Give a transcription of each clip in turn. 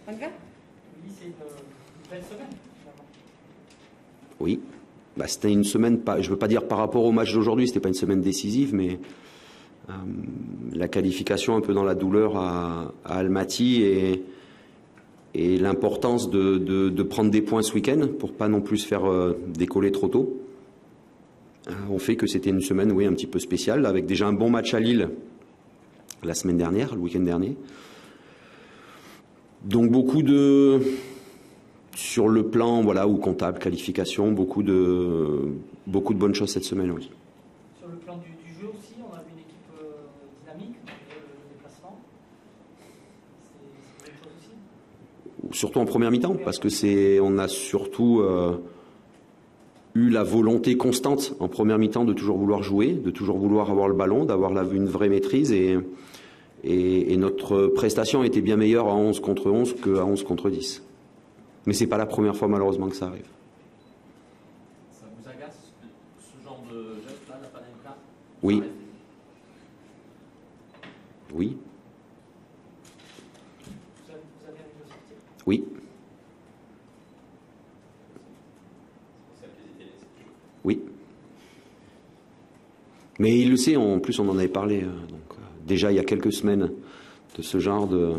Oui, c'est une belle semaine, finalement. Oui. Bah, c'était une semaine, je ne veux pas dire par rapport au match d'aujourd'hui, c'était pas une semaine décisive, mais la qualification un peu dans la douleur à Almaty et l'importance de prendre des points ce week-end pour pas non plus se faire décoller trop tôt ont fait que c'était une semaine, oui, un petit peu spéciale, avec déjà un bon match à Lille la semaine dernière, le week-end dernier. Donc beaucoup de... Sur le plan, voilà, ou comptable, qualification, beaucoup de bonnes choses cette semaine, oui. Sur le plan du jeu aussi, on a vu une équipe dynamique, malgré le déplacement. C'est une bonne chose aussi. Surtout en première mi-temps, parce que on a surtout eu la volonté constante en première mi-temps de toujours vouloir jouer, de toujours vouloir avoir le ballon, d'avoir une vraie maîtrise et notre prestation était bien meilleure à 11 contre 11 qu'à 11 contre 10. Mais c'est pas la première fois malheureusement que ça arrive. Ça vous agace ce genre de geste-là, la Panenka? Oui. Oui. Vous avez envie de sortir? Oui. Oui. Mais il le sait, en plus on en avait parlé déjà il y a quelques semaines de ce genre de...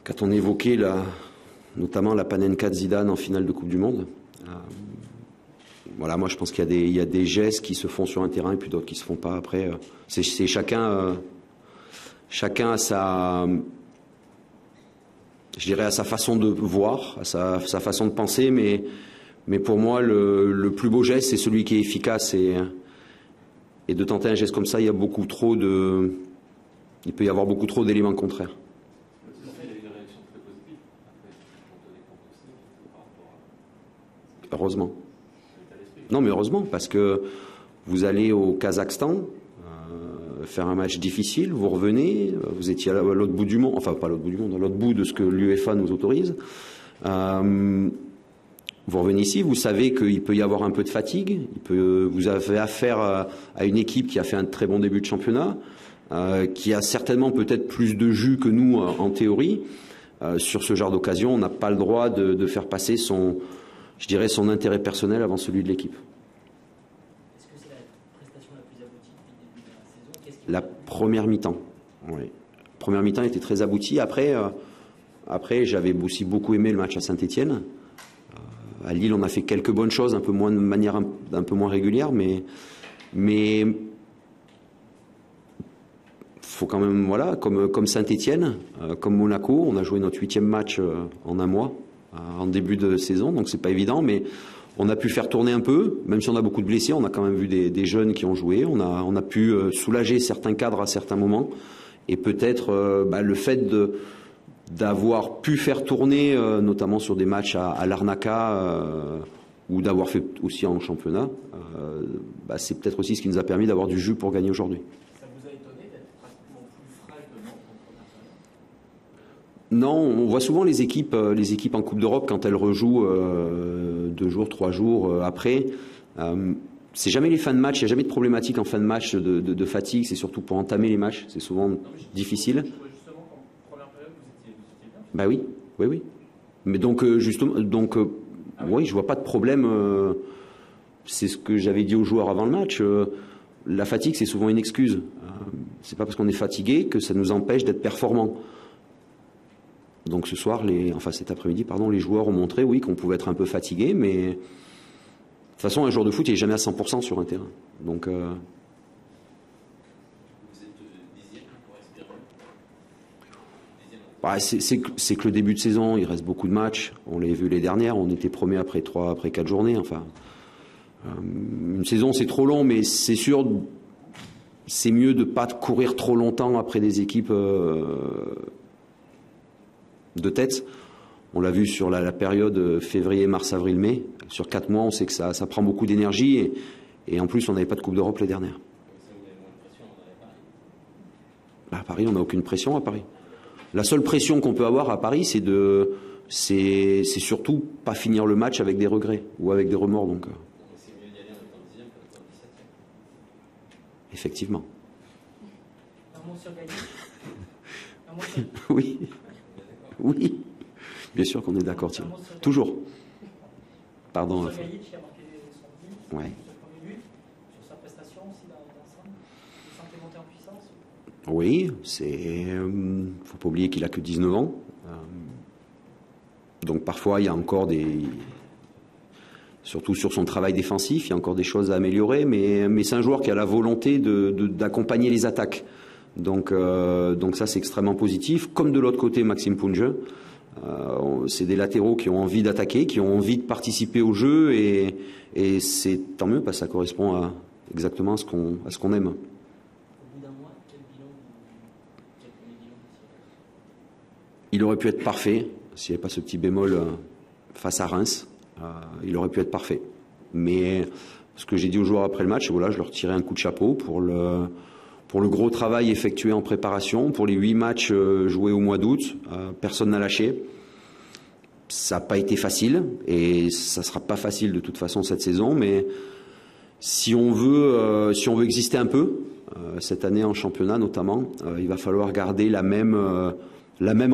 Quand on évoquait notamment la Panenka de Zidane en finale de Coupe du Monde, voilà, moi je pense qu'il y a des gestes qui se font sur un terrain et puis d'autres qui se font pas après. C'est chacun a sa... Je dirais à sa façon de voir, à sa façon de penser, mais pour moi, le plus beau geste, c'est celui qui est efficace. Et de tenter un geste comme ça, il peut y avoir beaucoup trop d'éléments contraires. Heureusement. Non, mais heureusement, parce que vous allez au Kazakhstan, faire un match difficile, vous revenez, vous étiez à l'autre bout du monde, enfin pas à l'autre bout du monde, à l'autre bout de ce que l'UEFA nous autorise. Vous revenez ici, vous savez qu'il peut y avoir un peu de fatigue, vous avez affaire à une équipe qui a fait un très bon début de championnat, qui a certainement peut-être plus de jus que nous en théorie. Sur ce genre d'occasion, on n'a pas le droit de faire passer son intérêt personnel avant celui de l'équipe. Est-ce que c'est la prestation la plus aboutie depuis le début de la saison? La première mi-temps, oui. La première mi-temps était très aboutie. Après, j'avais aussi beaucoup aimé le match à Saint-Étienne. À Lille, on a fait quelques bonnes choses, de manière un peu moins régulière, mais faut quand même, voilà, comme Saint-Étienne, comme Monaco, on a joué notre 8e match en un mois, en début de saison, donc c'est pas évident, mais on a pu faire tourner un peu, même si on a beaucoup de blessés, on a quand même vu des jeunes qui ont joué, on a pu soulager certains cadres à certains moments, et peut-être le fait d'avoir pu faire tourner, notamment sur des matchs à Larnaca, ou d'avoir fait aussi en championnat, c'est peut-être aussi ce qui nous a permis d'avoir du jus pour gagner aujourd'hui. Ça vous a étonné d'être pratiquement plus frais que Nantes en première période? Non, on voit souvent les équipes en Coupe d'Europe quand elles rejouent 2 jours, 3 jours après. C'est jamais les fins de match, il n'y a jamais de problématique en fin de match de fatigue, c'est surtout pour entamer les matchs, c'est souvent difficile. Justement, en première période, vous étiez bien. Bah oui, oui. Mais donc oui, je vois pas de problème. C'est ce que j'avais dit aux joueurs avant le match. La fatigue, c'est souvent une excuse. C'est pas parce qu'on est fatigué que ça nous empêche d'être performant. Donc ce soir, cet après-midi, les joueurs ont montré, oui, qu'on pouvait être un peu fatigué, mais de toute façon, un joueur de foot, il n'est jamais à 100% sur un terrain. Donc Vous êtes dixième pour respirer. c'est que le début de saison, il reste beaucoup de matchs. On l'a vu les dernières, on était premier après 4 journées. Enfin, une saison, c'est trop long, mais c'est sûr, c'est mieux de ne pas courir trop longtemps après des équipes de tête. On l'a vu sur la période février, mars, avril, mai. Sur 4 mois, on sait que ça prend beaucoup d'énergie et en plus, on n'avait pas de Coupe d'Europe les dernières. À Paris, on n'a aucune pression à Paris. La seule pression qu'on peut avoir à Paris, c'est surtout pas finir le match avec des regrets ou avec des remords. Donc, C'est mieux d'y aller en étant 10e qu'en étant 17e. Effectivement. Un mot sur Gaël. Un mot sur... Oui. Oui, bien sûr qu'on est d'accord, Thierry. Toujours. Pardon. Sur Gaït qui a marqué son but, Ouais. sur le premier but, sur sa prestation aussi dans l'ensemble. Vous sentez monter en puissance? Oui, faut pas oublier qu'il a que 19 ans. Donc parfois il y a encore surtout sur son travail défensif, il y a encore des choses à améliorer, mais c'est un joueur qui a la volonté d'accompagner les attaques. Donc ça c'est extrêmement positif. Comme de l'autre côté Maxime Punge, c'est des latéraux qui ont envie d'attaquer, qui ont envie de participer au jeu, et c'est tant mieux parce que ça correspond exactement à ce qu'on aime. Au bout d'un mois, quel premier bilan? Il aurait pu être parfait s'il n'y avait pas ce petit bémol face à Reims. Il aurait pu être parfait. Mais ce que j'ai dit aux joueurs après le match, voilà, je leur tirais un coup de chapeau pour le gros travail effectué en préparation, pour les 8 matchs joués au mois d'août. Personne n'a lâché. Ça n'a pas été facile et ça ne sera pas facile de toute façon cette saison, mais si on veut exister un peu, cette année en championnat notamment, il va falloir garder la même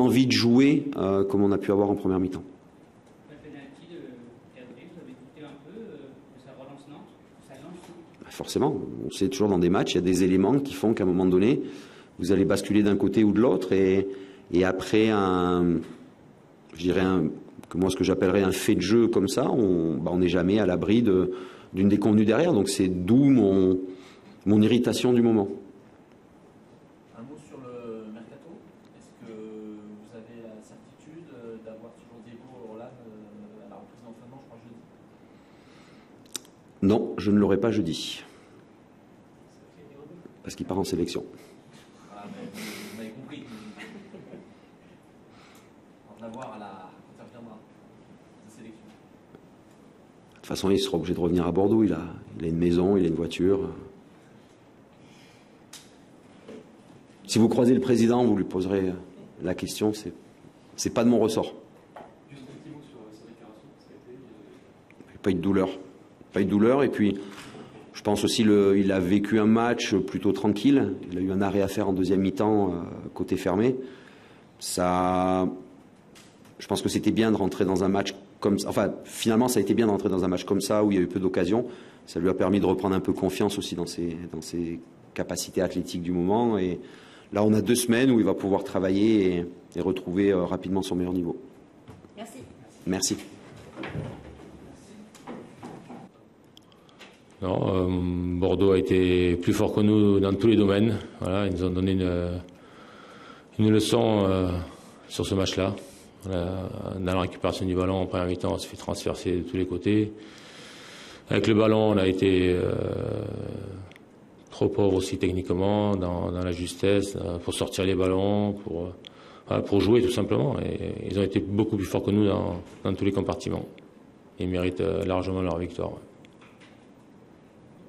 envie de jouer comme on a pu avoir en première mi-temps. Le penalty de Cadré, vous avez douté un peu que ça relance Nantes, que ça lance? Forcément, on sait toujours dans des matchs, il y a des éléments qui font qu'à un moment donné, vous allez basculer d'un côté ou de l'autre, et après ce que j'appellerais un fait de jeu comme ça, on n'est jamais à l'abri d'une déconvenue derrière. Donc c'est d'où mon irritation du moment. Un mot sur le mercato. Est-ce que vous avez la certitude d'avoir toujours Diego Orlan à la reprise d'entraînement, je crois, jeudi? Non, je ne l'aurai pas jeudi. Parce qu'il part en sélection. Voilà, mais vous m'avez compris. On va l'avoir quand il reviendra de sélection. De toute façon, il sera obligé de revenir à Bordeaux. Il a une maison, il a une voiture. Si vous croisez le président, vous lui poserez la question. C'est pas de mon ressort. Juste un petit mot sur sa déclaration. Ça a été, Pas eu de douleur. Pas eu de douleur. Et puis, je pense aussi il a vécu un match plutôt tranquille. Il a eu un arrêt à faire en deuxième mi-temps, côté fermé. Je pense que c'était bien de rentrer dans un match comme ça. Enfin, finalement, ça a été bien de rentrer dans un match comme ça, où il y a eu peu d'occasions. Ça lui a permis de reprendre un peu confiance aussi dans ses capacités athlétiques du moment. Et là, on a 2 semaines où il va pouvoir travailler et retrouver rapidement son meilleur niveau. Merci. Merci. Non, Bordeaux a été plus fort que nous dans tous les domaines. Voilà, ils nous ont donné une leçon sur ce match-là. Voilà, dans la récupération du ballon en première mi-temps, on s'est fait transverser de tous les côtés. Avec le ballon, on a été trop pauvre aussi techniquement, dans la justesse, pour sortir les ballons, pour jouer tout simplement. Et ils ont été beaucoup plus forts que nous dans tous les compartiments. Ils méritent largement leur victoire.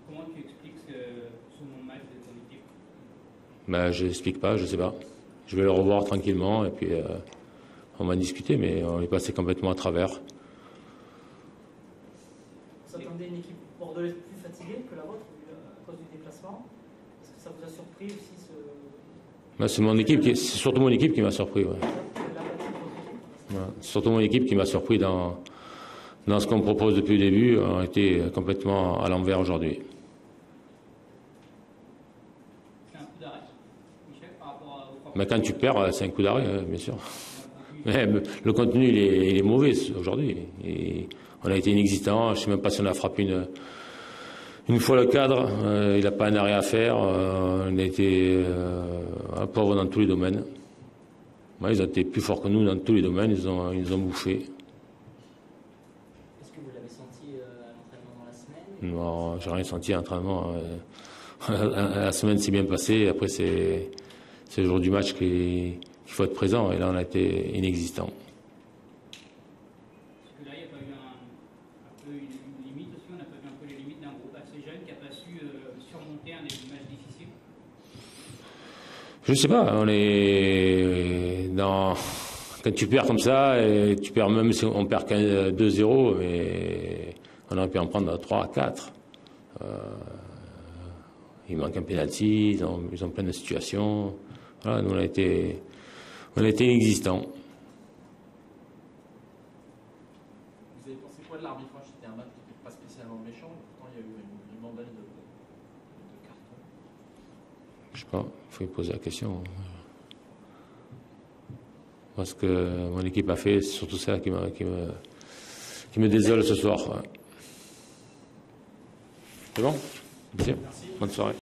Comment tu expliques ce non-match de ton équipe? Je n'explique pas, je ne sais pas. Je vais le revoir tranquillement et puis on va discuter, mais on est passé complètement à travers. Vous attendez une équipe bordelaise plus fatiguée que la vôtre à cause du déplacement? Est-ce que ça vous a surpris aussi C'est mon équipe, c'est surtout mon équipe qui m'a surpris. Ouais. Voilà. C'est surtout mon équipe qui m'a surpris dans ce qu'on me propose depuis le début. On a été complètement à l'envers aujourd'hui. C'est un coup d'arrêt, Michel, par rapport au... Mais quand tu perds, c'est un coup d'arrêt, bien sûr. Mais le contenu, il est mauvais aujourd'hui. On a été inexistant. Je ne sais même pas si on a frappé une fois le cadre. Il n'a pas un arrêt à faire. On a été pauvres dans tous les domaines. Ils ont été plus forts que nous dans tous les domaines. Ils nous ont bouffés. Est-ce que vous l'avez senti à l'entraînement dans la semaine? Non, j'ai rien senti à l'entraînement. La semaine s'est bien passée. Après, c'est le jour du match qu'il faut être présent. Et là, on a été inexistant. Parce que là, il n'y a pas eu un peu une limite aussi. On n'a pas vu un peu les limites d'un groupe assez jeune qui n'a pas su surmonter un des matchs difficiles. Je sais pas. On est dans... Quand tu perds comme ça, et tu perds même si on perd 2-0, mais on aurait pu en prendre 3 à 4. Il manque un penalty, ils ont plein de situations. Voilà, nous on a été inexistants. choix de l'arbitrage, c'était un match qui n'était pas spécialement méchant, pourtant il y a eu une mandale de cartons. Je sais pas, il faut me poser la question. Moi, ce que mon équipe a fait, c'est surtout ça qui me désole ce soir. C'est bon? Merci. Bonne soirée.